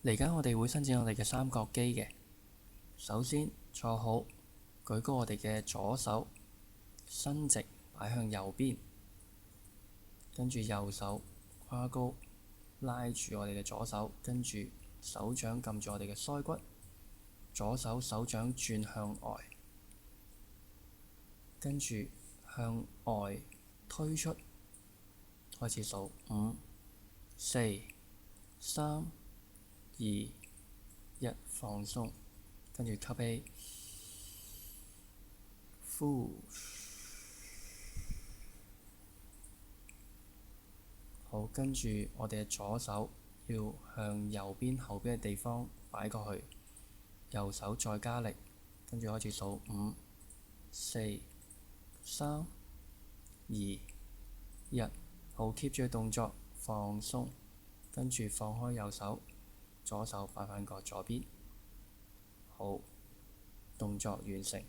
嚟緊我哋會伸展我哋嘅三角肌嘅。首先坐好，舉高我哋嘅左手，伸直擺向右邊，跟住右手跨高，拉住我哋嘅左手，跟住手掌撳住我哋嘅腮骨，左手手掌轉向外，跟住向外推出，開始數5、4、3、2、1，放鬆，跟住吸氣，呼。好，跟住我哋嘅左手要向右邊後邊嘅地方擺過去，右手再加力，跟住開始數5、4、3、2、1。好，keep 住動作，放鬆，跟住放開右手，左手擺返過左邊。好，動作完成。